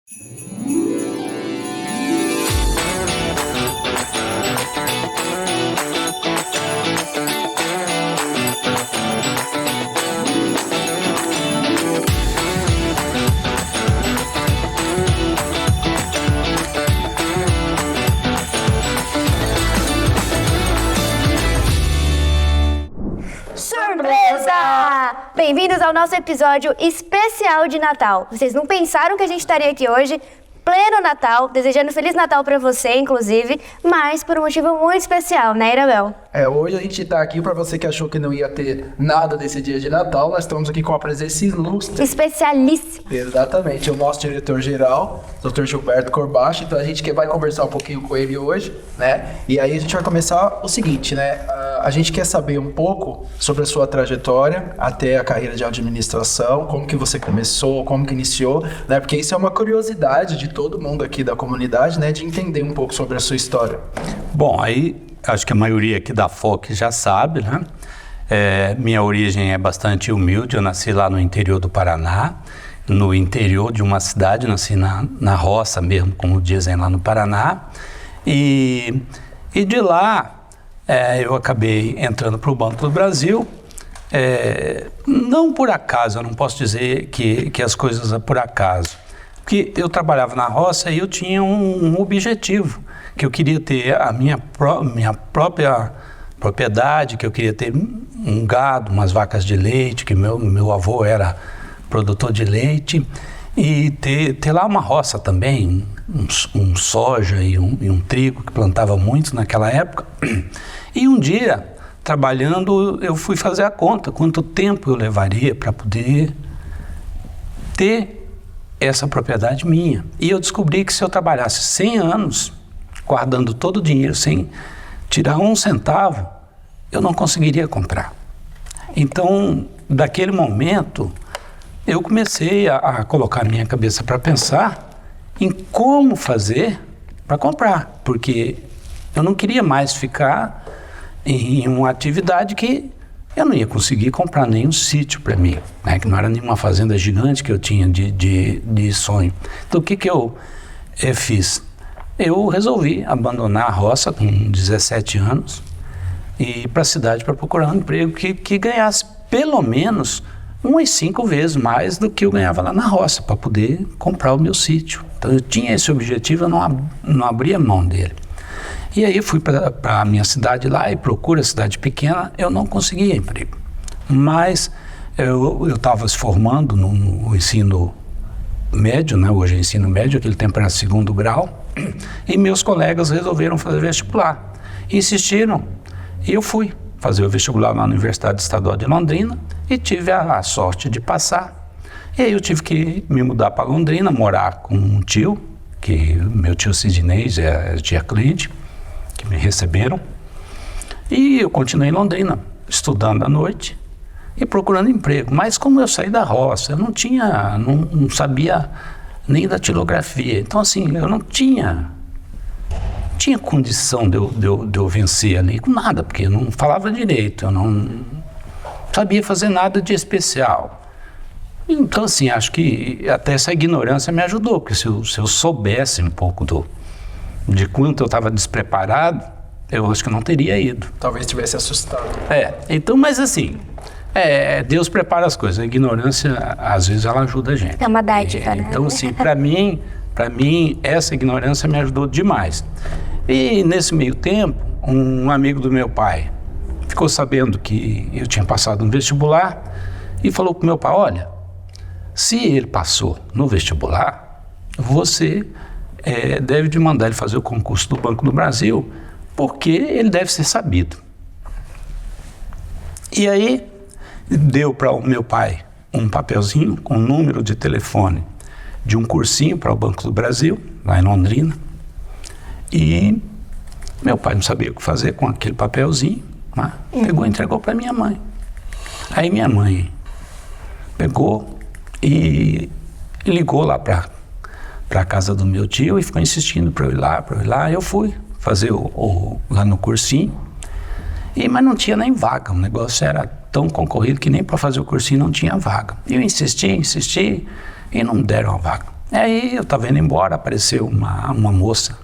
Surpresa! Bem-vindos ao nosso episódio especial de Natal. Vocês não pensaram que a gente estaria aqui hoje, pleno Natal, desejando Feliz Natal pra você, inclusive, mas por um motivo muito especial, né, Irabel? Hoje a gente tá aqui pra você que achou que não ia ter nada desse dia de Natal, nós estamos aqui com a presença ilustre. Especialíssimo. Exatamente, o nosso diretor-geral, Dr. Gilberto Corbacho, então a gente vai conversar um pouquinho com ele hoje, né? E aí a gente vai começar o seguinte, né? A gente quer saber um pouco sobre a sua trajetória até a carreira de administração, como que você começou, como que iniciou, né? Porque isso é uma curiosidade de todo mundo aqui da comunidade, né? De entender um pouco sobre a sua história. Bom, aí acho que a maioria aqui da FOC já sabe, né? Minha origem é bastante humilde, eu nasci lá no interior do Paraná, no interior de uma cidade, nasci na roça mesmo, como dizem lá no Paraná, e de lá eu acabei entrando para o Banco do Brasil, não por acaso, eu não posso dizer que as coisas são por acaso, porque eu trabalhava na roça e eu tinha um objetivo, que eu queria ter a minha própria propriedade, que eu queria ter um gado, umas vacas de leite, que meu avô era produtor de leite, e ter lá uma roça também, um soja e um trigo, que plantava muito naquela época. E um dia, trabalhando, eu fui fazer a conta, quanto tempo eu levaria para poder ter essa propriedade minha. E eu descobri que se eu trabalhasse 100 anos, guardando todo o dinheiro sem tirar um centavo, eu não conseguiria comprar. Então, daquele momento, eu comecei a colocar minha cabeça para pensar em como fazer para comprar, porque eu não queria mais ficar em uma atividade que eu não ia conseguir comprar nenhum sítio para mim, né? Que não era nenhuma fazenda gigante que eu tinha de sonho. Então, o que eu fiz? Eu resolvi abandonar a roça com 17 anos e ir para a cidade para procurar um emprego que ganhasse pelo menos umas 5 vezes mais do que eu ganhava lá na roça, para poder comprar o meu sítio. Então eu tinha esse objetivo, eu não abria mão dele. E aí eu fui para a minha cidade lá e procura cidade pequena, eu não conseguia emprego. Mas eu estava se formando no ensino médio, né? Hoje é ensino médio, aquele tempo era 2º grau, e meus colegas resolveram fazer vestibular. Insistiram, e eu fui fazer o vestibular na Universidade Estadual de Londrina e tive a sorte de passar. E aí eu tive que me mudar para Londrina, morar com um tio, que meu tio Sidney e a tia Cleide, que me receberam. E eu continuei em Londrina, estudando à noite e procurando emprego. Mas como eu saí da roça, eu não sabia nem datilografia. Então assim, eu não tinha condição de eu vencer ali com nada, porque eu não falava direito, eu não sabia fazer nada de especial. Então assim, acho que até essa ignorância me ajudou, porque se eu soubesse um pouco de quanto eu estava despreparado, eu acho que não teria ido. Talvez tivesse assustado. Então, mas assim, Deus prepara as coisas, a ignorância às vezes ela ajuda a gente. É uma dádiva, né? Então assim, para mim, essa ignorância me ajudou demais. E nesse meio tempo, um amigo do meu pai ficou sabendo que eu tinha passado no vestibular e falou para o meu pai, olha, se ele passou no vestibular, você deve de mandar ele fazer o concurso do Banco do Brasil, porque ele deve ser sabido. E aí, deu para o meu pai um papelzinho com o número de telefone de um cursinho para o Banco do Brasil, lá em Londrina. E meu pai não sabia o que fazer com aquele papelzinho, né? Pegou e entregou para minha mãe. Aí minha mãe pegou e ligou lá para a casa do meu tio e ficou insistindo para eu ir lá. Eu fui fazer lá no cursinho, mas não tinha nem vaga, o negócio era tão concorrido que nem para fazer o cursinho não tinha vaga. Eu insisti e não deram a vaga. Aí eu estava indo embora, apareceu uma moça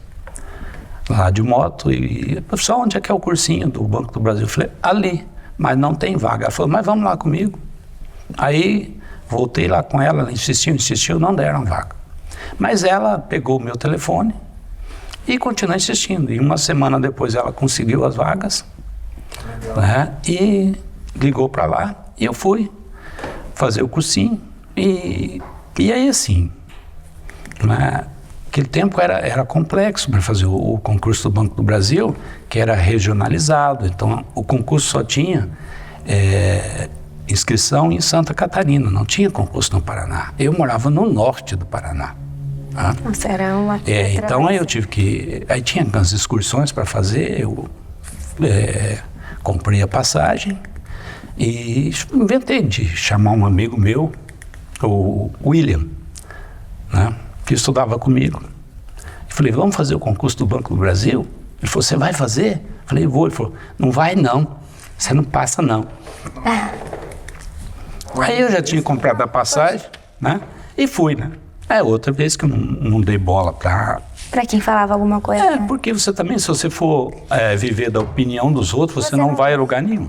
lá de moto e, professor, onde é que é o cursinho do Banco do Brasil? Eu falei, ali, mas não tem vaga. Ela falou, mas vamos lá comigo. Aí voltei lá com ela, ela insistiu, não deram vaga. Mas ela pegou o meu telefone e continuou insistindo. E uma semana depois ela conseguiu as vagas, né? E ligou para lá e eu fui fazer o cursinho. E aí assim, né? Aquele tempo era complexo para fazer o concurso do Banco do Brasil, que era regionalizado. Então o concurso só tinha inscrição em Santa Catarina, não tinha concurso no Paraná. Eu morava no norte do Paraná. Nossa, era uma então aí eu tive que... Aí tinha umas excursões para fazer, eu comprei a passagem e inventei de chamar um amigo meu, o William, né, que estudava comigo. Eu falei, vamos fazer o concurso do Banco do Brasil? Ele falou, você vai fazer? Eu falei, vou. Ele falou, não vai não, você não passa não. Aí eu já tinha comprado a passagem, né, e fui, né. Outra vez que eu não dei bola para quem falava alguma coisa. Né? Porque você também, se você for viver da opinião dos outros, você não vai a lugar nenhum.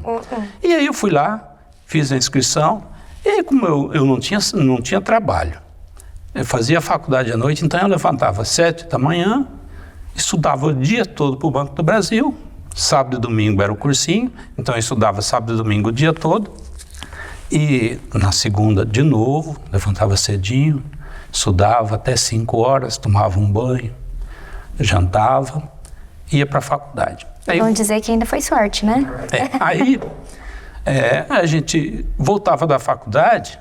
E aí eu fui lá, fiz a inscrição, e aí como eu não tinha trabalho, eu fazia faculdade à noite, então eu levantava às 7 da manhã, estudava o dia todo para o Banco do Brasil, sábado e domingo era o cursinho, então eu estudava sábado e domingo o dia todo, e na segunda de novo, levantava cedinho, estudava até 5 horas, tomava um banho, jantava, ia para a faculdade. Vamos dizer que ainda foi sorte, né? Aí a gente voltava da faculdade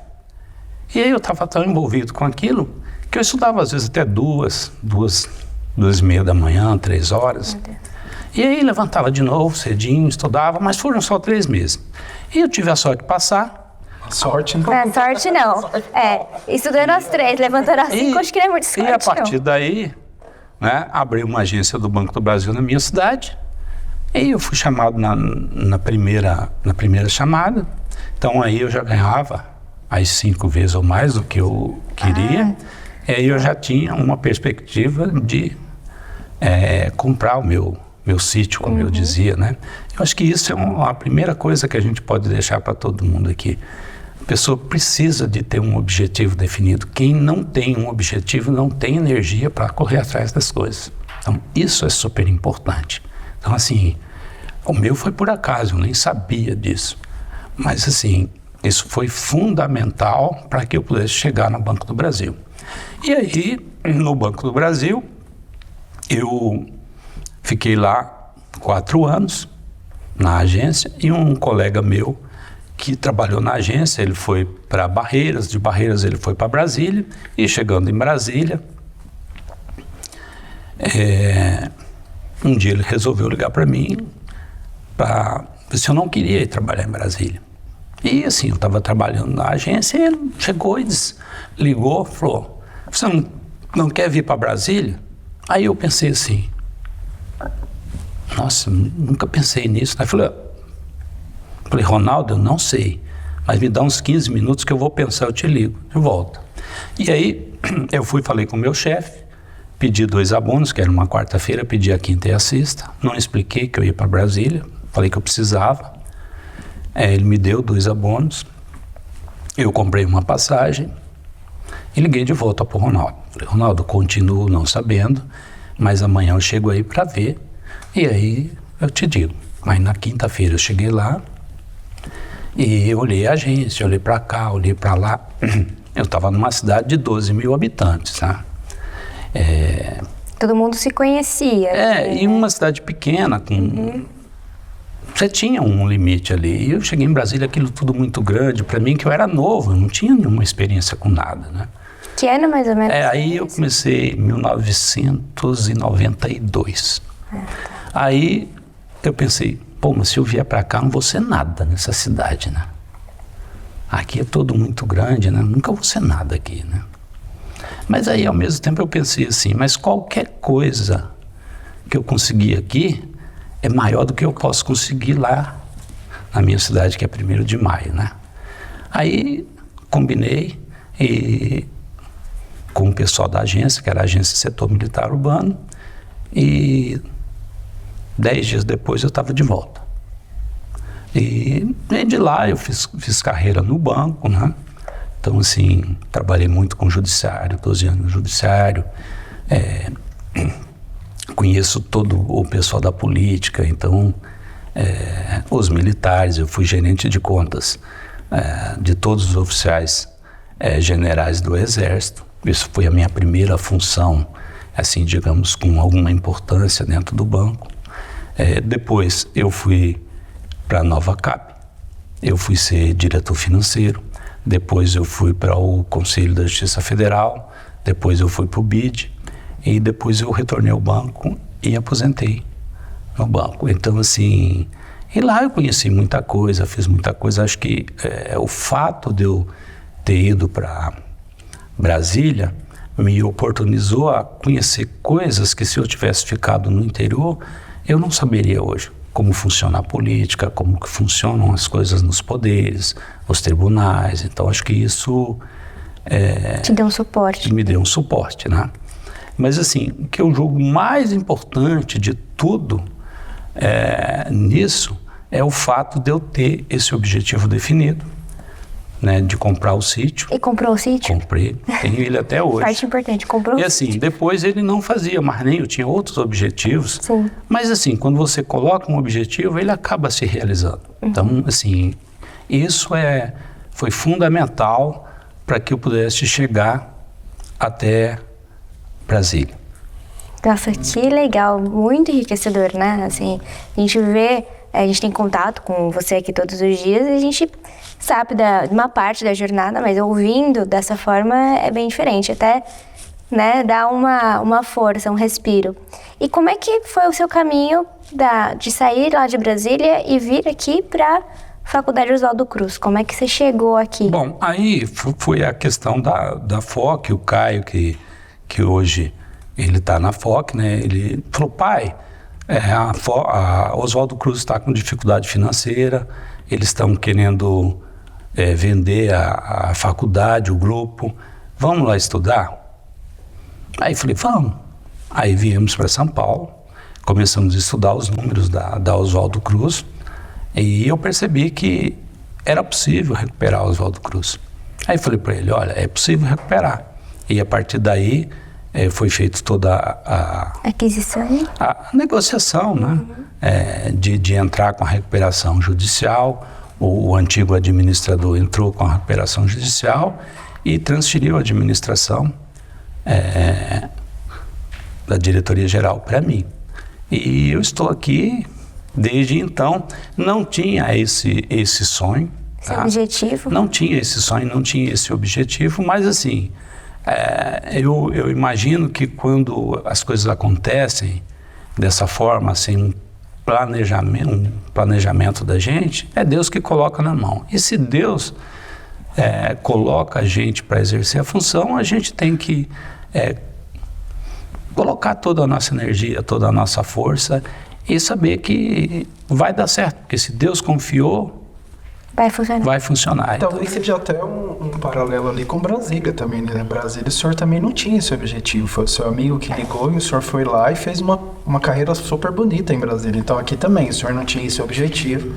e aí eu estava tão envolvido com aquilo que eu estudava às vezes até 2:30 da manhã, 3 horas. E aí levantava de novo cedinho, estudava, mas foram só 3 meses. E eu tive a sorte de passar. Sorte não. Sorte não. Estudando às 3, levantando às 5, acho que não é muito sorte. E a partir daí, né, abri uma agência do Banco do Brasil na minha cidade. E eu fui chamado na primeira chamada. Então aí eu já ganhava as 5 vezes ou mais do que eu queria. E aí eu já tinha uma perspectiva de comprar o meu sítio, como eu dizia, né? Eu acho que isso é a primeira coisa que a gente pode deixar para todo mundo aqui. A pessoa precisa de ter um objetivo definido. Quem não tem um objetivo não tem energia para correr atrás das coisas. Então, isso é super importante. Então, assim, o meu foi por acaso, eu nem sabia disso. Mas, assim, isso foi fundamental para que eu pudesse chegar no Banco do Brasil. E aí, no Banco do Brasil, eu fiquei lá 4 anos na agência e um colega meu que trabalhou na agência, ele foi para Barreiras, de Barreiras ele foi para Brasília e chegando em Brasília, um dia ele resolveu ligar para mim para ver se eu não queria ir trabalhar em Brasília. E assim, eu estava trabalhando na agência e ele chegou e ligou, falou, você não quer vir para Brasília? Aí eu pensei assim, nossa, nunca pensei nisso. Aí falei, Ronaldo, eu não sei, mas me dá uns 15 minutos que eu vou pensar, eu te ligo, de volta. E aí eu falei com o meu chefe, pedi 2 abonos, que era uma quarta-feira, pedi a quinta e a sexta, não expliquei que eu ia para Brasília, falei que eu precisava, ele me deu 2 abonos, eu comprei uma passagem e liguei de volta para o Ronaldo. Falei, Ronaldo, continuo não sabendo, mas amanhã eu chego aí para ver, e aí eu te digo. Mas na quinta-feira eu cheguei lá e eu olhei a agência, olhei para cá, olhei para lá. Eu estava numa cidade de 12 mil habitantes, tá? Todo mundo se conhecia. E uma cidade pequena, você tinha um limite ali. E eu cheguei em Brasília, aquilo tudo muito grande. Para mim, que eu era novo, eu não tinha nenhuma experiência com nada, né? Que ano mais ou menos? Aí eu comecei em 1992. Aí eu pensei, pô, mas se eu vier para cá, não vou ser nada nessa cidade, né? Aqui é tudo muito grande, né? Nunca vou ser nada aqui, né? Mas aí, ao mesmo tempo, eu pensei assim, mas qualquer coisa que eu conseguir aqui é maior do que eu posso conseguir lá na minha cidade, que é 1º de maio, né? Aí, combinei e com o pessoal da agência, que era a Agência Setor Militar Urbano, e 10 dias depois eu estava de volta. E de lá eu fiz carreira no banco, né? Então, assim, trabalhei muito com o judiciário, 12 anos no judiciário, conheço todo o pessoal da política, então, os militares, eu fui gerente de contas de todos os oficiais generais do Exército. Isso foi a minha primeira função, assim, digamos, com alguma importância dentro do banco. Depois eu fui para a Nova Cap, eu fui ser diretor financeiro, depois eu fui para o Conselho da Justiça Federal, depois eu fui para o BID e depois eu retornei ao banco e aposentei no banco. Então, assim, e lá eu conheci muita coisa, fiz muita coisa. Acho que o fato de eu ter ido para Brasília me oportunizou a conhecer coisas que, se eu tivesse ficado no interior, eu não saberia hoje. Como funciona a política, como que funcionam as coisas nos poderes, os tribunais. Então, acho que isso... Te deu um suporte. Me deu um suporte, né? Mas, assim, o que eu julgo mais importante de tudo nisso é o fato de eu ter esse objetivo definido, né, de comprar o sítio. E comprou o sítio? Comprei, tenho ele até hoje. Parte importante, comprou. E assim, depois ele não fazia mais nem, eu tinha outros objetivos. Sim. Mas assim, quando você coloca um objetivo, ele acaba se realizando. Então, assim, isso foi fundamental para que eu pudesse chegar até Brasília. Nossa, que legal, muito enriquecedor, né? Assim, a gente vê, a gente tem contato com você aqui todos os dias e a gente sabe de uma parte da jornada, mas ouvindo dessa forma é bem diferente, até, né, dá uma força, um respiro. E como é que foi o seu caminho de sair lá de Brasília e vir aqui para Faculdade Oswaldo Cruz? Como é que você chegou aqui? Bom, aí foi a questão da FOC, o Caio, que hoje ele está na FOC, né? Ele falou: pai, a Oswaldo Cruz está com dificuldade financeira, eles estão querendo vender a faculdade, o grupo, vamos lá estudar? Aí falei: vamos. Aí viemos para São Paulo, começamos a estudar os números da Oswaldo Cruz e eu percebi que era possível recuperar o Oswaldo Cruz. Aí falei para ele: olha, é possível recuperar. E a partir daí foi feita toda aquisição, a negociação, né? De entrar com a recuperação judicial. O antigo administrador entrou com a recuperação judicial e transferiu a administração da diretoria geral para mim. E eu estou aqui desde então. Não tinha esse sonho. Esse objetivo? Não tinha esse sonho, não tinha esse objetivo, mas assim, eu imagino que quando as coisas acontecem dessa forma, sem um planejamento da gente, é Deus que coloca na mão. E se Deus coloca a gente para exercer a função, a gente tem que colocar toda a nossa energia, toda a nossa força e saber que vai dar certo, porque se Deus confiou, vai funcionar. Talvez seja até um paralelo ali com Brasília também, né? Brasília, o senhor também não tinha esse objetivo. Foi o seu amigo que ligou e o senhor foi lá e fez uma carreira super bonita em Brasília. Então aqui também, o senhor não tinha esse objetivo,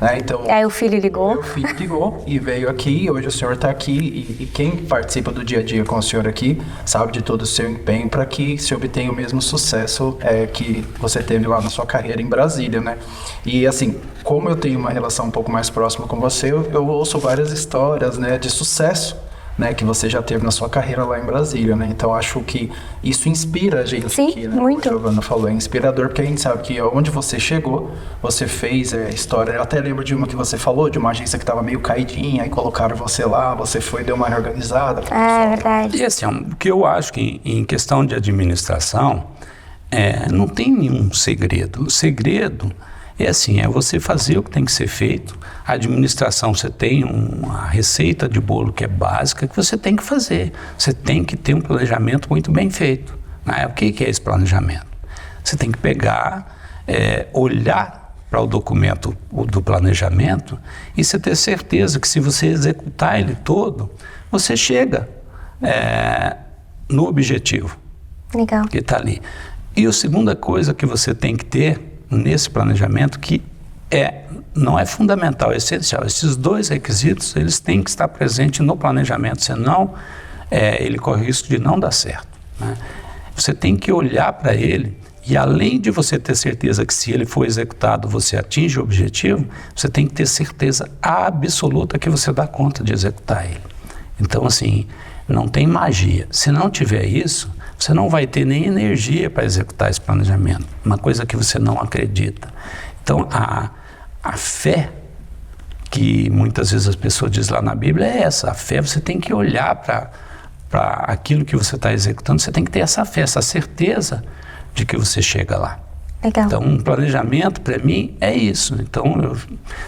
né? Então, aí o filho ligou? O filho ligou e veio aqui. Hoje o senhor está aqui e quem participa do dia a dia com o senhor aqui sabe de todo o seu empenho para que se obtenha o mesmo sucesso que você teve lá na sua carreira em Brasília, né? E assim, como eu tenho uma relação um pouco mais próxima com você, eu ouço várias histórias, né, de sucesso, né, que você já teve na sua carreira lá em Brasília, né? Então acho que isso inspira a gente. Sim, aqui, né? muito. Como a Giovana falou, é inspirador, porque a gente sabe que onde você chegou, você fez história. Eu até lembro de uma que você falou, de uma agência que estava meio caidinha, aí colocaram você lá, você foi, deu uma reorganizada. É verdade. E assim, o que eu acho que em questão de administração, não tem nenhum segredo. O segredo é assim, é você fazer o que tem que ser feito. A administração, você tem uma receita de bolo que é básica, que você tem que fazer. Você tem que ter um planejamento muito bem feito, né? O que é esse planejamento? Você tem que pegar, olhar para o documento do planejamento e você ter certeza que se você executar ele todo, você chega no objetivo Legal. que está ali. E a segunda coisa que você tem que ter nesse planejamento, que não é fundamental, é essencial. Esses dois requisitos, eles têm que estar presentes no planejamento, senão ele corre o risco de não dar certo, né? Você tem que olhar para ele e, além de você ter certeza que se ele for executado, você atinge o objetivo, você tem que ter certeza absoluta que você dá conta de executar ele. Então, assim, não tem magia. Se não tiver isso, você não vai ter nem energia para executar esse planejamento, uma coisa que você não acredita. Então, a fé, que muitas vezes as pessoas dizem lá na Bíblia, é essa. A fé, você tem que olhar para aquilo que você está executando, você tem que ter essa fé, essa certeza de que você chega lá. Legal. Então, um planejamento, para mim, é isso. Então,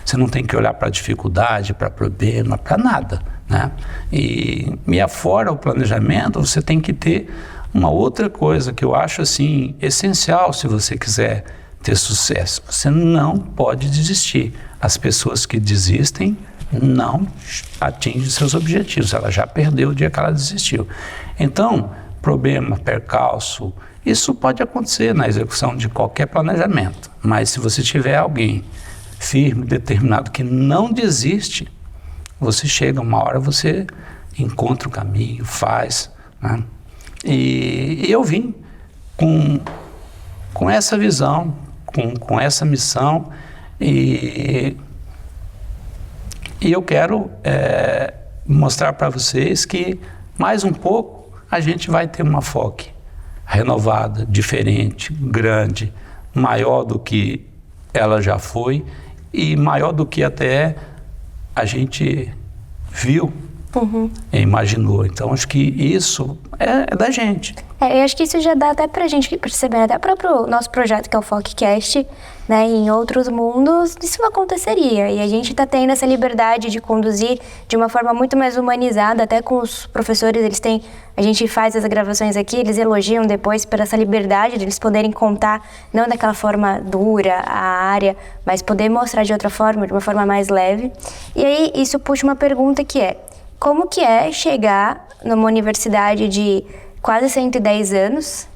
você não tem que olhar para dificuldade, para problema, para nada, né? E afora o planejamento, você tem que ter uma outra coisa que eu acho, assim, essencial se você quiser ter sucesso. Você não pode desistir. As pessoas que desistem não atingem seus objetivos. Ela já perdeu o dia que ela desistiu. Então, problema, percalço, isso pode acontecer na execução de qualquer planejamento. Mas se você tiver alguém firme, determinado, que não desiste, você chega, uma hora você encontra o caminho, faz, né? E eu vim com essa visão, com essa missão, e eu quero mostrar para vocês que mais um pouco a gente vai ter uma FOC renovada, diferente, grande, maior do que ela já foi e maior do que até a gente viu e imaginou. Então, acho que isso é da gente. Eu acho que isso já dá até pra gente perceber, até para o nosso projeto, que é o FOCcast, né? Em outros mundos, isso não aconteceria. E a gente tá tendo essa liberdade de conduzir de uma forma muito mais humanizada, até com os professores, a gente faz as gravações aqui, eles elogiam depois por essa liberdade de eles poderem contar, não daquela forma dura, a área, mas poder mostrar de outra forma, de uma forma mais leve. E aí, isso puxa uma pergunta que é: como que é chegar numa universidade de quase 110 anos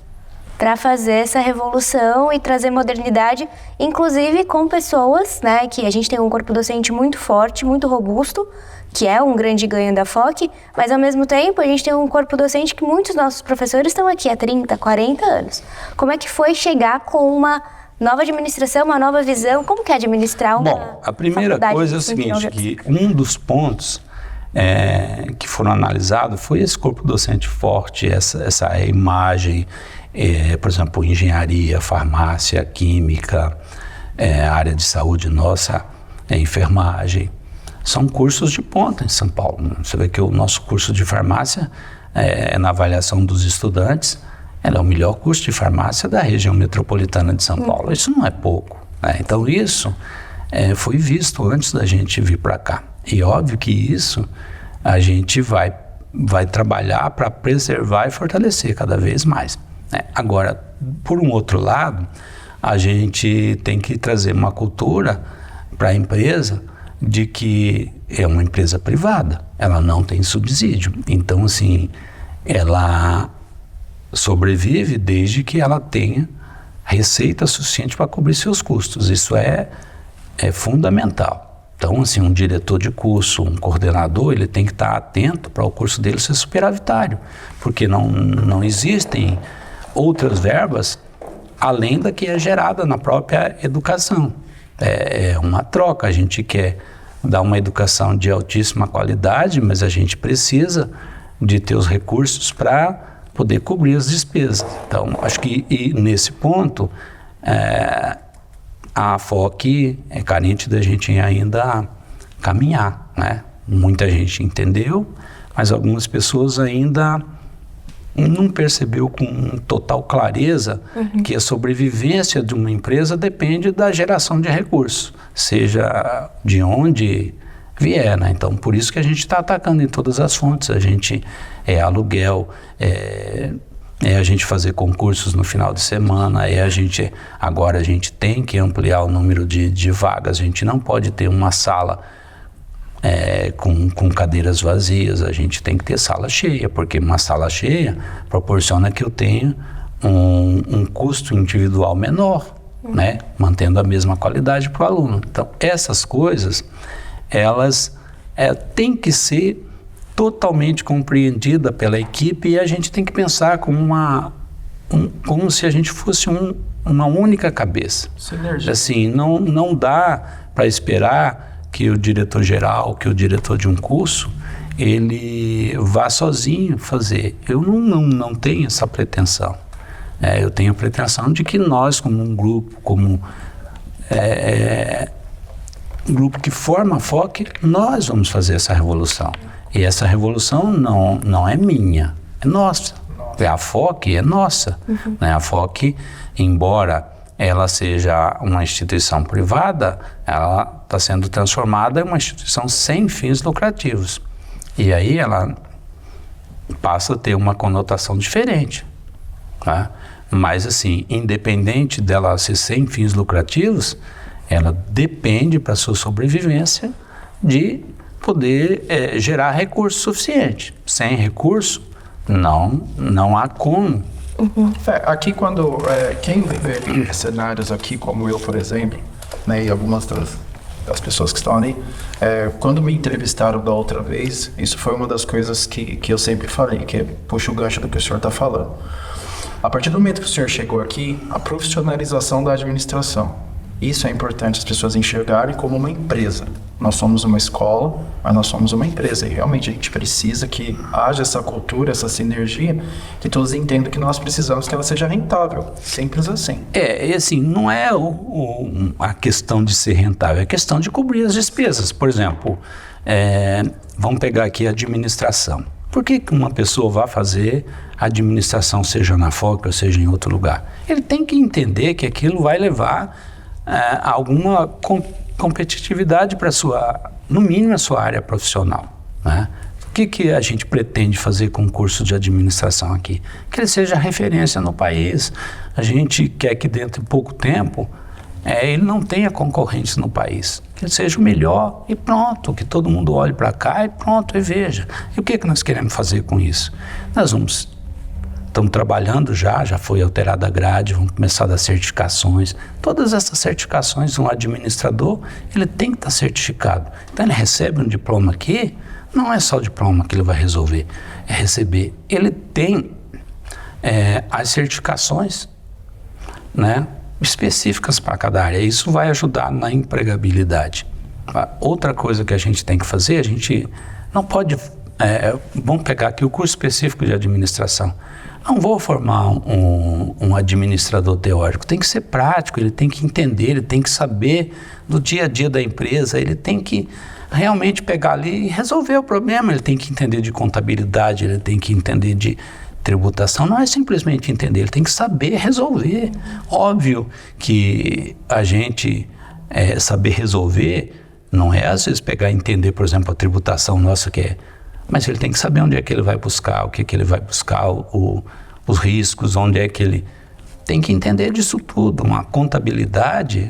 para fazer essa revolução e trazer modernidade, inclusive com pessoas, né, que a gente tem um corpo docente muito forte, muito robusto, que é um grande ganho da FOC, mas ao mesmo tempo a gente tem um corpo docente que muitos nossos professores estão aqui há 30, 40 anos. Como é que foi chegar com uma nova administração, uma nova visão? Como que é administrar uma Bom, a primeira coisa é o seguinte, que um dos pontos que foram analisados foi esse corpo docente forte, essa imagem, por exemplo, engenharia, farmácia, química, área de saúde nossa, enfermagem. São cursos de ponta em São Paulo. Você vê que o nosso curso de farmácia, na avaliação dos estudantes, é o melhor curso de farmácia da região metropolitana de São Paulo. Isso não é pouco, né? Então isso foi visto antes da gente vir para cá. E óbvio que isso a gente vai trabalhar para preservar e fortalecer cada vez mais, né? Agora, por um outro lado, a gente tem que trazer uma cultura para a empresa de que é uma empresa privada, ela não tem subsídio. Então, assim, ela sobrevive desde que ela tenha receita suficiente para cobrir seus custos. Isso é fundamental. Então, assim, um diretor de curso, um coordenador, ele tem que estar atento para o curso dele ser superavitário, porque não existem outras verbas além da que é gerada na própria educação. É uma troca. A gente quer dar uma educação de altíssima qualidade, mas a gente precisa de ter os recursos para poder cobrir as despesas. Então, acho que nesse ponto, a FOC é carente da gente ainda caminhar, né? Muita gente entendeu, mas algumas pessoas ainda não percebeu com total clareza que a sobrevivência de uma empresa depende da geração de recursos, seja de onde vier, né? Então, por isso que a gente está atacando em todas as fontes. A gente aluguel, a gente fazer concursos no final de semana, agora a gente tem que ampliar o número de vagas. A gente não pode ter uma sala com cadeiras vazias, a gente tem que ter sala cheia, porque uma sala cheia proporciona que eu tenha um custo individual menor, né? Mantendo a mesma qualidade para o aluno. Então, essas coisas, elas têm que ser totalmente compreendidas pela equipe e a gente tem que pensar como se a gente fosse uma única cabeça. Sinergia. Assim, não dá para esperar que o diretor-geral, que o diretor de um curso, ele vá sozinho fazer. Eu não tenho essa pretensão. Eu tenho a pretensão de que nós, como um grupo, como um grupo que forma a FOC, nós vamos fazer essa revolução. E essa revolução não é minha, é nossa. A FOC é nossa. Né? A FOC, embora ela seja uma instituição privada, ela está sendo transformada em uma instituição sem fins lucrativos. E aí ela passa a ter uma conotação diferente. Tá? Mas assim, independente dela ser sem fins lucrativos, ela depende para sua sobrevivência de poder gerar recurso suficiente. Sem recurso, não há como. Aqui quando quem vive cenários aqui como eu, por exemplo, né, e algumas das pessoas que estão ali, quando me entrevistaram da outra vez, isso foi uma das coisas que eu sempre falei, que puxa o gancho do que o senhor está falando. A partir do momento que o senhor chegou aqui, a profissionalização da administração. Isso é importante as pessoas enxergarem como uma empresa. Nós somos uma escola, mas nós somos uma empresa. E realmente a gente precisa que haja essa cultura, essa sinergia, que todos entendam que nós precisamos que ela seja rentável. Simples assim. E assim, não é a questão de ser rentável, é a questão de cobrir as despesas. Por exemplo, vamos pegar aqui a administração. Por que uma pessoa vai fazer administração, seja na FOC ou seja em outro lugar? Ele tem que entender que aquilo vai levar alguma competitividade para no mínimo a sua área profissional, né? O que a gente pretende fazer com o curso de administração aqui? Que ele seja referência no país. A gente quer que dentro de pouco tempo ele não tenha concorrentes no país. Que ele seja o melhor e pronto, que todo mundo olhe para cá e pronto, e veja. E o que nós queremos fazer com isso? Estamos trabalhando já foi alterada a grade, vamos começar a dar certificações. Todas essas certificações, um administrador, ele tem que estar certificado. Então ele recebe um diploma aqui, não é só o diploma que ele vai resolver, é receber. Ele tem as certificações, né, específicas para cada área. Isso vai ajudar na empregabilidade. Outra coisa que a gente tem que fazer, a gente não pode... vamos pegar aqui o curso específico de administração. Não vou formar um administrador teórico, tem que ser prático, ele tem que entender, ele tem que saber do dia a dia da empresa, ele tem que realmente pegar ali e resolver o problema, ele tem que entender de contabilidade, ele tem que entender de tributação, não é simplesmente entender, ele tem que saber resolver. Óbvio que a gente saber resolver não é às vezes pegar e entender, por exemplo, a tributação nossa mas ele tem que saber onde é que ele vai buscar, o que ele vai buscar, os riscos, onde é que ele... Tem que entender disso tudo. Uma contabilidade,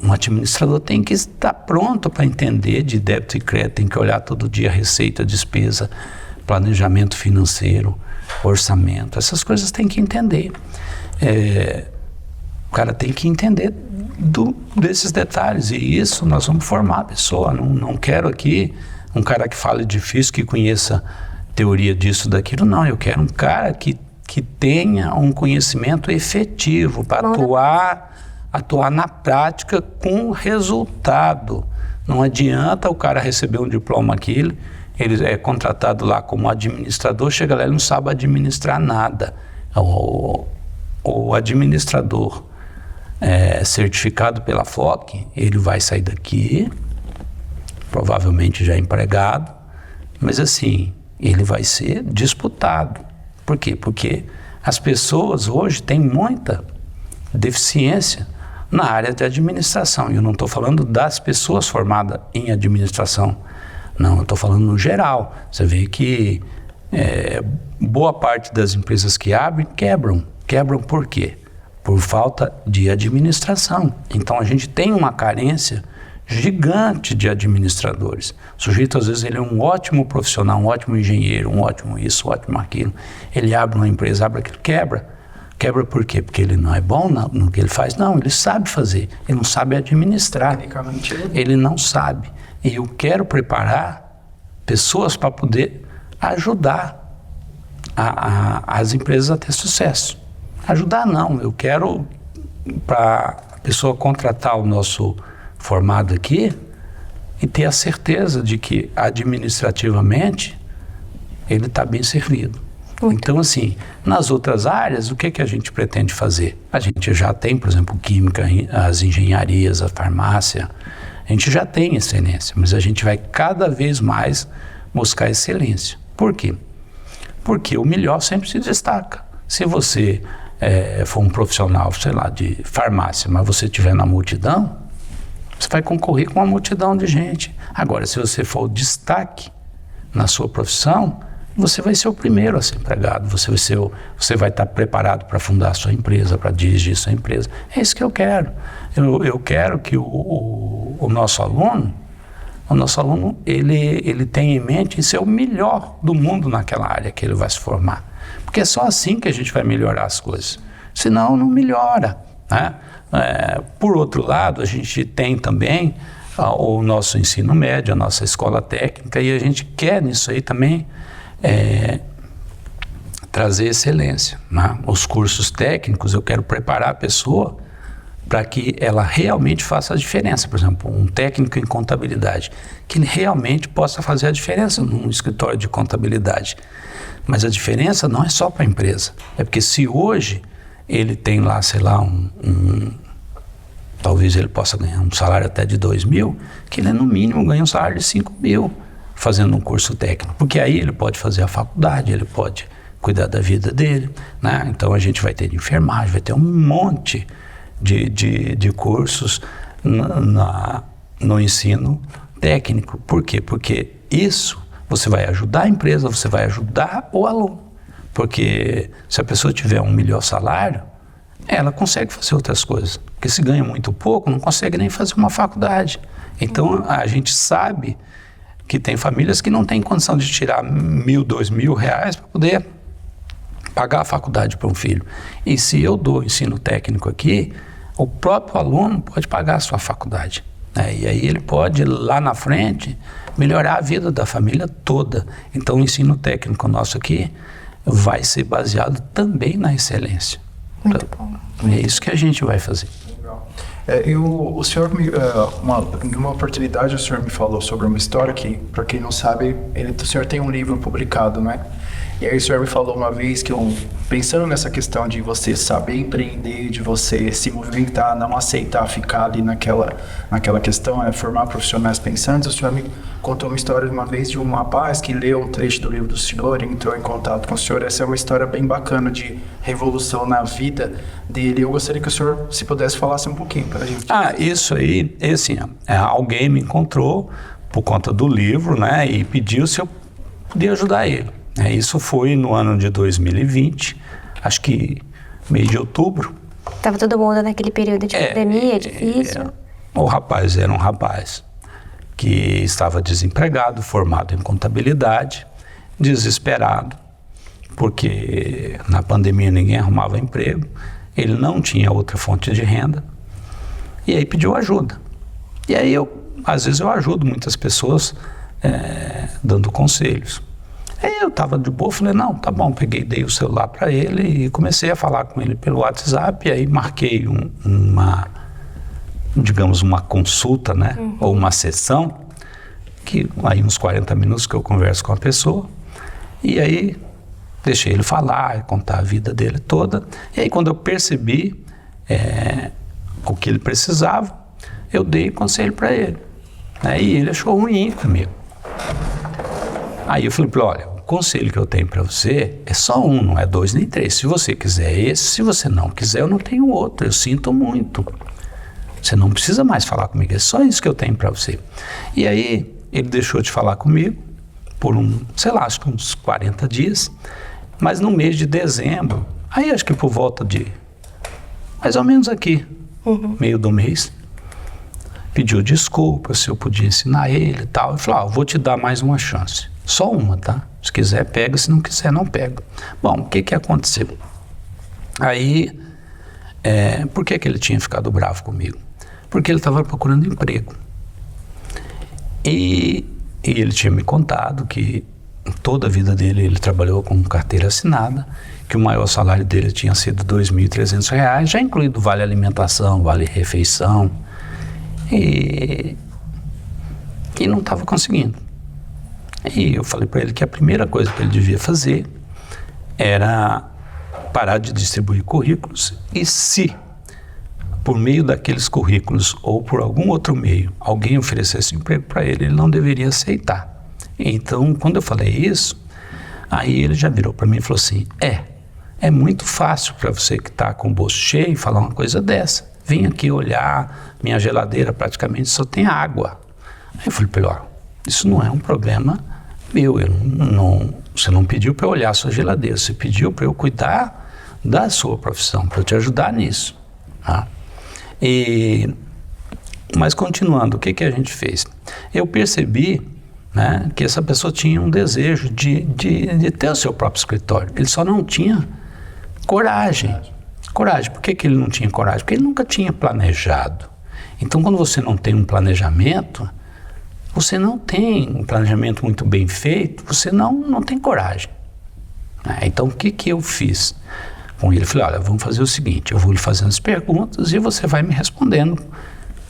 um administrador tem que estar pronto para entender de débito e crédito, tem que olhar todo dia receita, despesa, planejamento financeiro, orçamento. Essas coisas tem que entender. O cara tem que entender desses detalhes e isso nós vamos formar a pessoa. Não quero aqui... um cara que fale difícil, que conheça teoria disso, daquilo, não. Eu quero um cara que tenha um conhecimento efetivo para atuar na prática com resultado. Não adianta o cara receber um diploma aqui, ele é contratado lá como administrador, chega lá e não sabe administrar nada. O administrador certificado pela FOC, ele vai sair daqui... provavelmente já empregado, mas assim, ele vai ser disputado. Por quê? Porque as pessoas hoje têm muita deficiência na área de administração. E eu não estou falando das pessoas formadas em administração, não, eu estou falando no geral. Você vê que boa parte das empresas que abrem quebram. Quebram por quê? Por falta de administração. Então a gente tem uma carência gigante de administradores. O sujeito, às vezes, ele é um ótimo profissional, um ótimo engenheiro, um ótimo isso, um ótimo aquilo. Ele abre uma empresa, abre aquilo, quebra. Quebra por quê? Porque ele não é bom no que ele faz? Não, ele sabe fazer, ele não sabe administrar. Ele não sabe. E eu quero preparar pessoas para poder ajudar as empresas a ter sucesso. Ajudar não, eu quero para a pessoa contratar o nosso formado aqui e ter a certeza de que administrativamente ele está bem servido. Então, assim, nas outras áreas, o que a gente pretende fazer? A gente já tem, por exemplo, química, as engenharias, a farmácia, a gente já tem excelência, mas a gente vai cada vez mais buscar excelência. Por quê? Porque o melhor sempre se destaca. Se você for um profissional, sei lá, de farmácia, mas você estiver na multidão, você vai concorrer com uma multidão de gente. Agora, se você for o destaque na sua profissão, você vai ser o primeiro a ser empregado, você vai estar preparado para fundar a sua empresa, para dirigir a sua empresa. É isso que eu quero. Eu quero que o nosso aluno, ele tenha em mente em ser o melhor do mundo naquela área que ele vai se formar. Porque é só assim que a gente vai melhorar as coisas. Senão, não melhora, né? Por outro lado, a gente tem também o nosso ensino médio, a nossa escola técnica, e a gente quer nisso aí também trazer excelência, né? Os cursos técnicos, eu quero preparar a pessoa para que ela realmente faça a diferença. Por exemplo, um técnico em contabilidade, que ele realmente possa fazer a diferença num escritório de contabilidade. Mas a diferença não é só para a empresa, é porque se hoje ele tem lá, sei lá, talvez ele possa ganhar um salário até de 2 mil, que ele no mínimo ganha um salário de 5 mil fazendo um curso técnico, porque aí ele pode fazer a faculdade, ele pode cuidar da vida dele, né? Então a gente vai ter de enfermagem, vai ter um monte de cursos no ensino técnico. Por quê? Porque isso você vai ajudar a empresa, você vai ajudar o aluno. Porque se a pessoa tiver um melhor salário, ela consegue fazer outras coisas. Porque se ganha muito pouco, não consegue nem fazer uma faculdade. Então a gente sabe que tem famílias que não têm condição de tirar 1.000, 2.000 reais para poder pagar a faculdade para um filho. E se eu dou ensino técnico aqui, o próprio aluno pode pagar a sua faculdade, né? E aí ele pode, lá na frente, melhorar a vida da família toda. Então o ensino técnico nosso aqui vai ser baseado também na excelência. Muito bom. É isso que a gente vai fazer. Legal. O senhor, numa oportunidade, o senhor me falou sobre uma história que, para quem não sabe, o senhor tem um livro publicado, né? E aí o senhor me falou uma vez que, pensando nessa questão de você saber empreender, de você se movimentar, não aceitar ficar ali naquela questão, formar profissionais pensantes, o senhor me contou uma história de uma vez de um rapaz que leu um trecho do livro do senhor e entrou em contato com o senhor. Essa é uma história bem bacana de revolução na vida dele. Eu gostaria que o senhor, se pudesse, falasse um pouquinho para a gente. Isso aí, assim, alguém me encontrou por conta do livro, né, e pediu se eu podia ajudar ele. Isso foi no ano de 2020, acho que mês de outubro. Estava todo mundo naquele período de pandemia, difícil. O rapaz era um rapaz que estava desempregado, formado em contabilidade, desesperado, porque na pandemia ninguém arrumava emprego, ele não tinha outra fonte de renda, e aí pediu ajuda. E aí às vezes eu ajudo muitas pessoas dando conselhos. Aí eu estava de boa, falei, não, tá bom, dei o celular para ele e comecei a falar com ele pelo WhatsApp, e aí marquei uma consulta, né, ou uma sessão, que aí uns 40 minutos que eu converso com a pessoa, e aí deixei ele falar, contar a vida dele toda, e aí quando eu percebi o que ele precisava, eu dei conselho para ele, né, e ele achou ruim comigo. Aí eu falei, olha, o conselho que eu tenho para você é só um, não é 2 nem 3. Se você quiser esse, se você não quiser, eu não tenho outro. Eu sinto muito. Você não precisa mais falar comigo, é só isso que eu tenho para você. E aí ele deixou de falar comigo por acho que uns 40 dias, mas no mês de dezembro, aí acho que por volta de mais ou menos aqui, meio do mês, pediu desculpa, se eu podia ensinar ele e tal. Eu falei, eu vou te dar mais uma chance. Só uma, tá? Se quiser, pega. Se não quiser, não pega. Bom, o que aconteceu? Aí, por que ele tinha ficado bravo comigo? Porque ele estava procurando emprego. E ele tinha me contado que toda a vida dele ele trabalhou com carteira assinada, que o maior salário dele tinha sido R$ 2.300, já incluído vale alimentação, vale refeição, e não estava conseguindo. E eu falei para ele que a primeira coisa que ele devia fazer era parar de distribuir currículos, e se por meio daqueles currículos ou por algum outro meio alguém oferecesse emprego para ele, ele não deveria aceitar. Então, quando eu falei isso, aí ele já virou para mim e falou assim, é muito fácil para você que está com o bolso cheio falar uma coisa dessa. Vem aqui olhar, minha geladeira praticamente só tem água. Aí eu falei para ele, isso não é um problema meu, você não pediu para eu olhar a sua geladeira, você pediu para eu cuidar da sua profissão, para eu te ajudar nisso. Tá? Mas continuando, o que a gente fez? Eu percebi, né, que essa pessoa tinha um desejo de ter o seu próprio escritório. Ele só não tinha coragem. Por que ele não tinha coragem? Porque ele nunca tinha planejado. Então, quando você não tem um planejamento, você não tem um planejamento muito bem feito, você não tem coragem. Então, o que eu fiz com ele? Eu falei, olha, vamos fazer o seguinte, eu vou lhe fazendo as perguntas e você vai me respondendo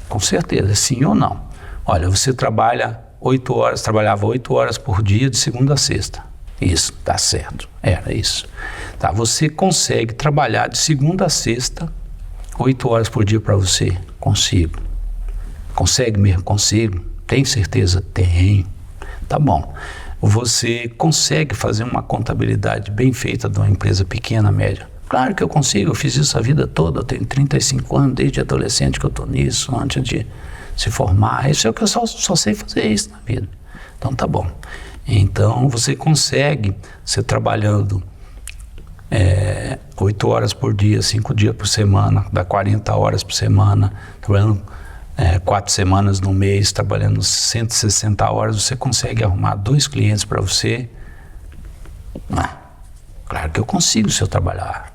com certeza, sim ou não. Olha, você trabalhava 8 horas por dia, de segunda a sexta. Isso, tá certo, era isso. Tá, você consegue trabalhar de segunda a sexta, 8 horas por dia para você? Consigo. Consegue mesmo? Consigo. Tem certeza? Tenho. Tá bom. Você consegue fazer uma contabilidade bem feita de uma empresa pequena, média? Claro que eu consigo, eu fiz isso a vida toda, eu tenho 35 anos, desde adolescente que eu estou nisso, antes de se formar. Isso é o que eu só sei fazer isso na vida. Então tá bom. Então você consegue, você trabalhando 8 horas por dia, 5 dias por semana, dá 40 horas por semana, trabalhando 4 semanas no mês, trabalhando 160 horas, você consegue arrumar 2 clientes para você. Claro que eu consigo se eu trabalhar,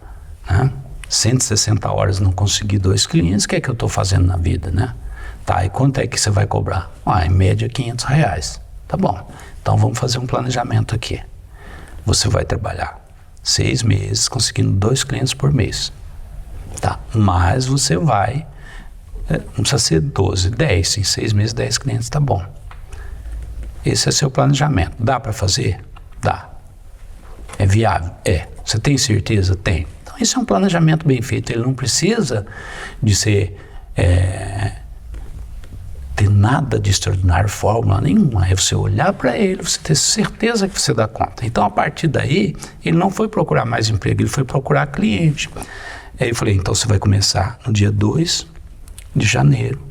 né? 160 horas não conseguir 2 clientes, o que é que eu estou fazendo na vida, né? Tá, e quanto é que você vai cobrar? Em média R$500. Tá bom, então vamos fazer um planejamento aqui. Você vai trabalhar 6 meses conseguindo 2 clientes por mês. Tá, mas você vai, não precisa ser 12, 10, em 6 meses 10 clientes, tá bom. Esse é seu planejamento. Dá para fazer? Dá. É viável? Você tem certeza? Tem. Então esse é um planejamento bem feito, ele não precisa de ser ter nada de extraordinário, fórmula nenhuma. É você olhar para ele, você ter certeza que você dá conta. Então, a partir daí, ele não foi procurar mais emprego, ele foi procurar cliente. Aí eu falei, então você vai começar no dia 2 de janeiro,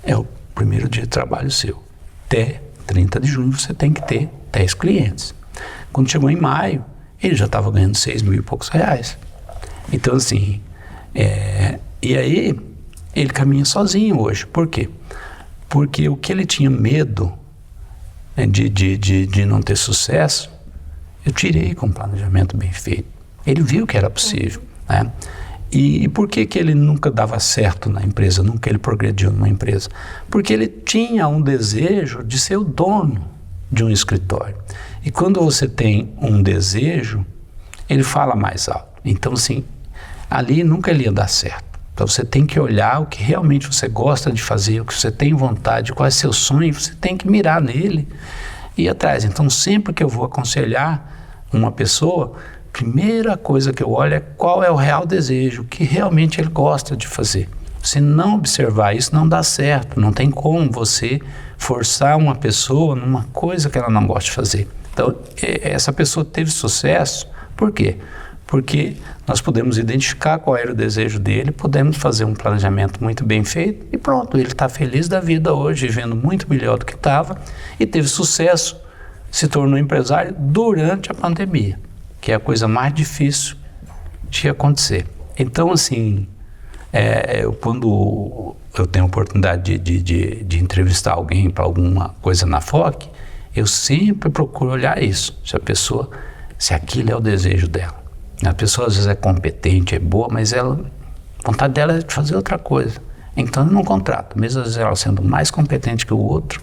é o primeiro dia de trabalho seu. Até 30 de junho você tem que ter 10 clientes. Quando chegou em maio, ele já estava ganhando 6 mil e poucos reais. Então, assim, e aí ele caminha sozinho hoje. Por quê? Porque o que ele tinha medo de não ter sucesso, eu tirei com um planejamento bem feito. Ele viu que era possível, né? E por que ele nunca dava certo na empresa, nunca ele progrediu numa empresa? Porque ele tinha um desejo de ser o dono de um escritório. E quando você tem um desejo, ele fala mais alto. Então, assim, ali nunca ele ia dar certo. Então você tem que olhar o que realmente você gosta de fazer, o que você tem vontade, qual é seu sonho, você tem que mirar nele e ir atrás. Então sempre que eu vou aconselhar uma pessoa, a primeira coisa que eu olho é qual é o real desejo, o que realmente ele gosta de fazer. Se não observar isso, não dá certo, não tem como você forçar uma pessoa numa coisa que ela não gosta de fazer. Então essa pessoa teve sucesso, por quê? Porque nós podemos identificar qual era o desejo dele, podemos fazer um planejamento muito bem feito e pronto, ele está feliz da vida hoje, vivendo muito melhor do que estava e teve sucesso, se tornou empresário durante a pandemia, que é a coisa mais difícil de acontecer. Então, assim, Quando eu tenho a oportunidade de entrevistar alguém para alguma coisa na FOC, eu sempre procuro olhar isso, se aquilo é o desejo dela. A pessoa às vezes é competente, é boa, mas a vontade dela é de fazer outra coisa. Então eu não contrato, mesmo às vezes ela sendo mais competente que o outro,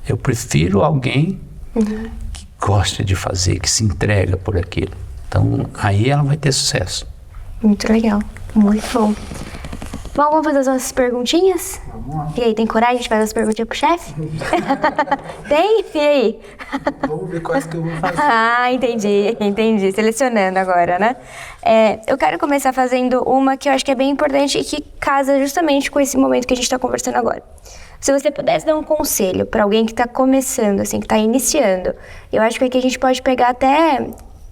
eu prefiro alguém que goste de fazer, que se entrega por aquilo. Então aí ela vai ter sucesso. Muito legal, muito bom. Bom, vamos fazer as nossas perguntinhas? Vamos lá. E aí, tem coragem de fazer as perguntinhas pro chefe? Tem? E aí? Vamos ver quais que eu vou fazer. Ah, entendi. Selecionando agora, né? Eu quero começar fazendo uma que eu acho que é bem importante e que casa justamente com esse momento que a gente está conversando agora. Se você pudesse dar um conselho para alguém que está começando, assim, que está iniciando, eu acho que aqui a gente pode pegar até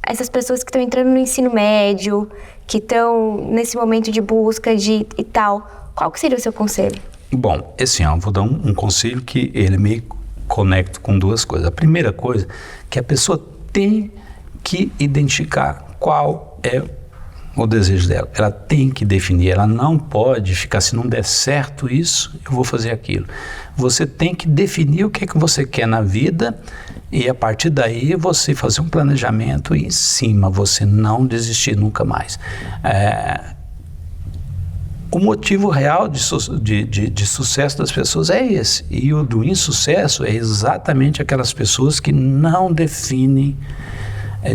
essas pessoas que estão entrando no ensino médio, que estão nesse momento de busca e tal. Qual que seria o seu conselho? Bom, esse ano eu vou dar um conselho que ele meio conecta com duas coisas. A primeira coisa, que a pessoa tem que identificar qual é o desejo dela. Ela tem que definir, ela não pode ficar, se não der certo isso, eu vou fazer aquilo. Você tem que definir o que é que você quer na vida e a partir daí você fazer um planejamento e em cima, você não desistir nunca mais. O motivo real de sucesso das pessoas é esse. E o do insucesso é exatamente aquelas pessoas que não definem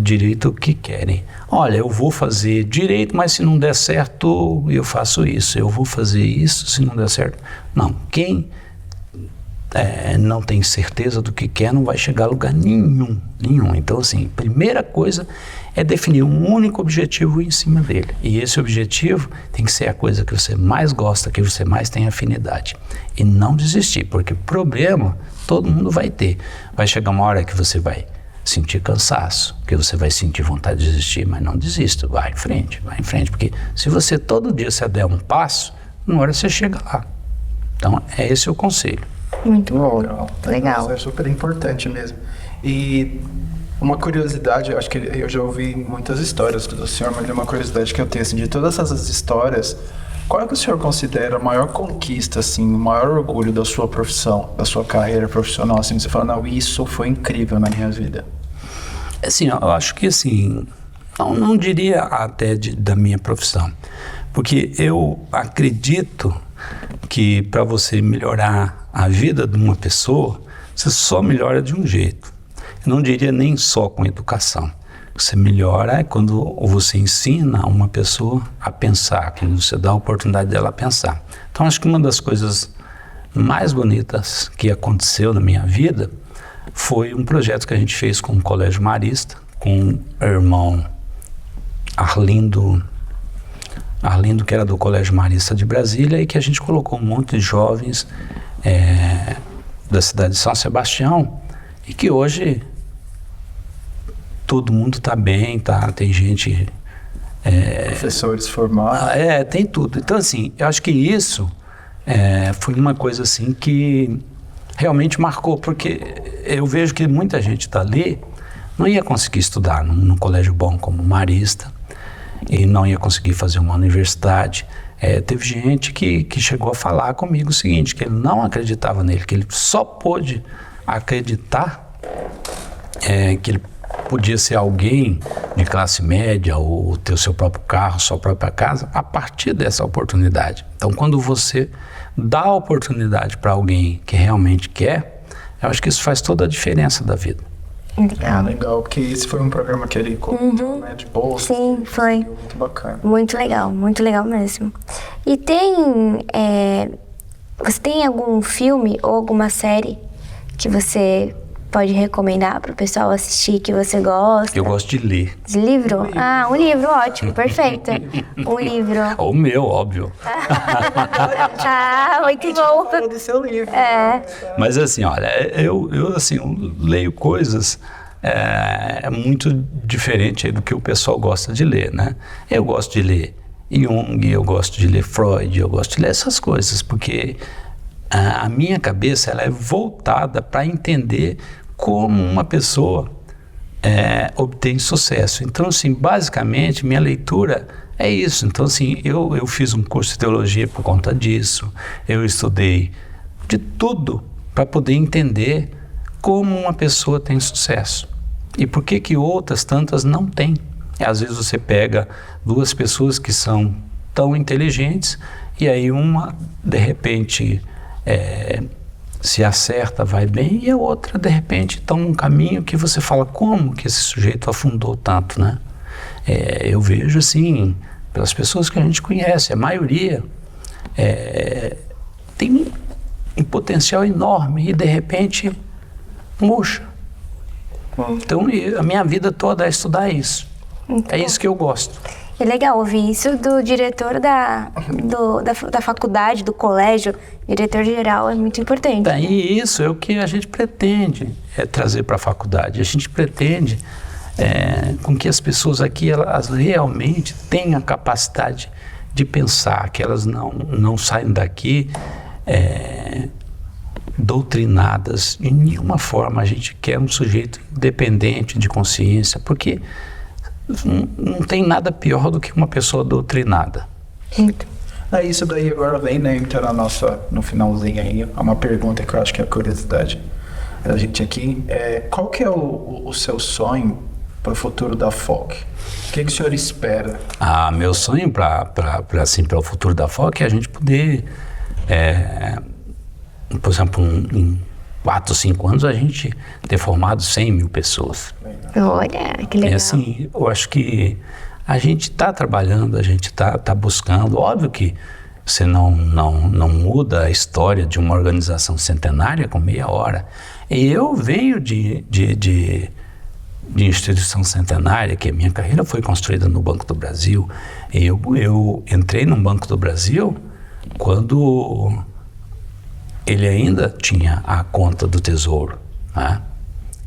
direito o que querem. Olha, eu vou fazer direito, mas se não der certo, eu faço isso. Eu vou fazer isso, se não der certo. Não, quem não tem certeza do que quer não vai chegar a lugar nenhum. Então, assim, primeira coisa é definir um único objetivo em cima dele. E esse objetivo tem que ser a coisa que você mais gosta, que você mais tem afinidade. E não desistir, porque problema todo mundo vai ter. Vai chegar uma hora que você vai sentir cansaço, que você vai sentir vontade de desistir, mas não desista, vai em frente, porque se você todo dia você der um passo, uma hora você chega lá. Então, esse é o conselho. Muito bom. Legal. Isso é super importante mesmo. E uma curiosidade, eu acho que eu já ouvi muitas histórias do senhor, mas uma curiosidade que eu tenho, assim, de todas essas histórias, qual é que o senhor considera a maior conquista, assim, o maior orgulho da sua profissão, da sua carreira profissional, assim, você fala, não, isso foi incrível na minha vida? Assim, eu acho que, assim, não diria até da minha profissão, porque eu acredito que para você melhorar a vida de uma pessoa, você só melhora de um jeito. Eu não diria nem só com educação. Você melhora quando você ensina uma pessoa a pensar, quando você dá a oportunidade dela pensar. Então, acho que uma das coisas mais bonitas que aconteceu na minha vida foi um projeto que a gente fez com o Colégio Marista, com o irmão Arlindo, que era do Colégio Marista de Brasília, e que a gente colocou um monte de jovens da cidade de São Sebastião, e que hoje todo mundo está bem, tem gente... professores formados. Tem tudo. Então, assim, eu acho que isso foi uma coisa assim que realmente marcou, porque eu vejo que muita gente está ali, não ia conseguir estudar num colégio bom como Marista, e não ia conseguir fazer uma universidade. Teve gente que chegou a falar comigo o seguinte, que ele não acreditava nele, que ele só pôde acreditar que ele podia ser alguém de classe média ou ter o seu próprio carro, sua própria casa, a partir dessa oportunidade. Então, quando você dá a oportunidade para alguém que realmente quer, eu acho que isso faz toda a diferença da vida. Legal, porque esse foi um programa que ele colocou, né, de bolsa. Sim, foi. Muito bacana. Muito legal mesmo. E você tem algum filme ou alguma série que você pode recomendar para o pessoal assistir, que você gosta? Eu gosto de ler. De livro? Ah, um livro, ótimo, perfeito. Um livro. O meu, óbvio. Muito bom. Falou do seu livro. Mas assim, olha, eu leio coisas muito diferentes aí do que o pessoal gosta de ler, né? Eu gosto de ler Jung, eu gosto de ler Freud, eu gosto de ler essas coisas, porque a minha cabeça ela é voltada para entender como uma pessoa obtém sucesso. Então, assim, basicamente, minha leitura É isso. Então, assim, eu fiz um curso de teologia por conta disso. Eu estudei de tudo para poder entender como uma pessoa tem sucesso e por que outras tantas não têm. Às vezes você pega duas pessoas que são tão inteligentes e aí uma, de repente, se acerta, vai bem, e a outra, de repente, toma um caminho que você fala, como que esse sujeito afundou tanto, né? Eu vejo, assim, pelas pessoas que a gente conhece, a maioria tem um potencial enorme e, de repente, murcha. Então, a minha vida toda é estudar isso. Muito é bom. isso que eu gosto. É legal ouvir isso do diretor da faculdade, do colégio, diretor-geral, é muito importante. E isso é o que a gente pretende trazer para a faculdade. A gente pretende com que as pessoas aqui elas realmente tenham a capacidade de pensar, que elas não saiam daqui doutrinadas. De nenhuma forma a gente quer um sujeito independente de consciência, porque não tem nada pior do que uma pessoa doutrinada. Isso daí agora vem, né, entrar no finalzinho aí, uma pergunta que eu acho que é a curiosidade da gente aqui. Qual que é o seu sonho para o futuro da FOC? O que o senhor espera? Meu sonho para o futuro da FOC é a gente poder, por exemplo, em 4 ou 5 anos, a gente ter formado 100 mil pessoas. Olha, que legal. Assim, eu acho que a gente está trabalhando, a gente está buscando. Óbvio que você não muda a história de uma organização centenária com meia hora. Eu venho de instituição centenária, que a minha carreira foi construída no Banco do Brasil. Eu entrei no Banco do Brasil quando ele ainda tinha a conta do Tesouro, né?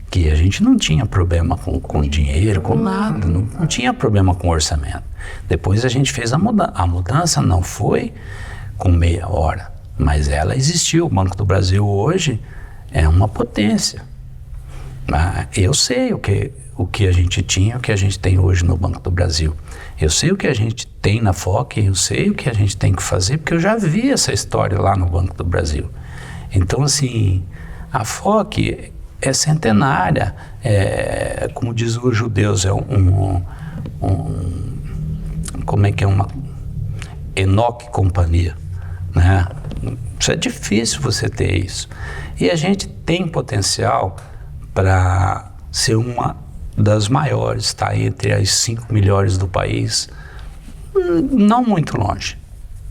Que a gente não tinha problema com dinheiro, com nada, não tinha problema com orçamento. Depois a gente fez a mudança, não foi com meia hora, mas ela existiu. O Banco do Brasil hoje é uma potência. Eu sei o que a gente tinha, o que a gente tem hoje no Banco do Brasil. Eu sei o que a gente tem na FOC, eu sei o que a gente tem que fazer, porque eu já vi essa história lá no Banco do Brasil. Então, assim, a FOC é centenária, como diz os judeus, como é que é uma Enoque Companhia, né? Isso é difícil você ter isso. E a gente tem potencial para ser uma das maiores, está entre as 5 melhores do país, não muito longe.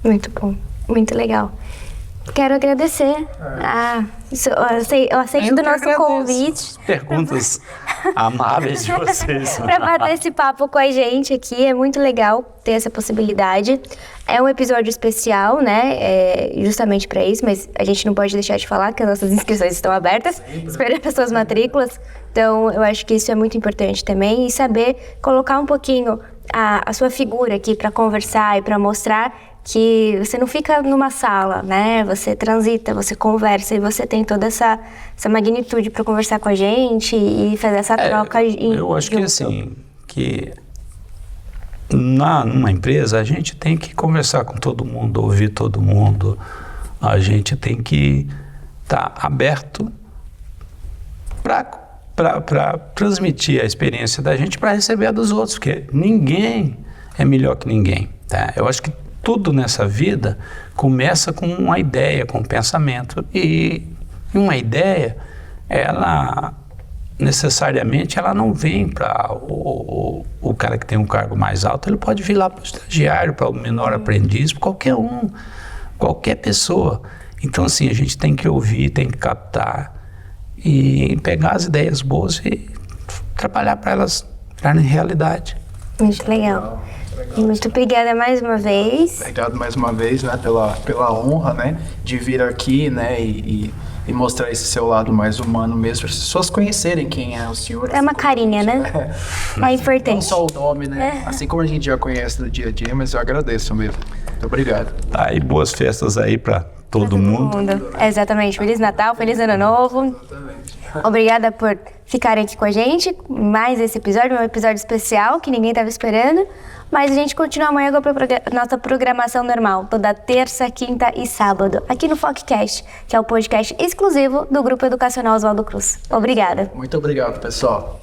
Muito bom, muito legal. Quero agradecer. Eu aceito do nosso convite. Perguntas amáveis de vocês. Para bater esse papo com a gente aqui, é muito legal ter essa possibilidade. É um episódio especial, né? Justamente para isso, mas a gente não pode deixar de falar que as nossas inscrições estão abertas, esperando as suas matrículas. Então, eu acho que isso é muito importante também. E saber colocar um pouquinho a sua figura aqui para conversar e para mostrar que você não fica numa sala, né? Você transita, você conversa e você tem toda essa magnitude para conversar com a gente e fazer essa troca. Eu acho que assim, que numa empresa a gente tem que conversar com todo mundo, ouvir todo mundo, a gente tem que estar aberto para transmitir a experiência da gente para receber a dos outros, porque ninguém é melhor que ninguém, tá? Eu acho que tudo nessa vida começa com uma ideia, com um pensamento. E uma ideia, ela necessariamente ela não vem para o cara que tem um cargo mais alto, ele pode vir lá para o estagiário, para o menor aprendiz, para qualquer pessoa. Então, assim, a gente tem que ouvir, tem que captar e pegar as ideias boas e trabalhar para elas virarem realidade. Muito legal. Muito obrigada mais uma vez. Obrigado mais uma vez, né, pela honra, né, de vir aqui, né, e mostrar esse seu lado mais humano mesmo, para as pessoas conhecerem quem é o senhor. É uma carinha, né? É importante. Não só o nome, né? Assim como a gente já conhece do dia a dia, mas eu agradeço mesmo. Muito obrigado. E boas festas aí para todo mundo. Exatamente. Feliz Natal, Feliz Ano Novo. Obrigada por ficarem aqui com a gente. Mais esse episódio, um episódio especial que ninguém estava esperando. Mas a gente continua amanhã com a nossa programação normal, toda terça, quinta e sábado, aqui no Foccast, que é o podcast exclusivo do Grupo Educacional Oswaldo Cruz. Obrigada. Muito obrigado, pessoal.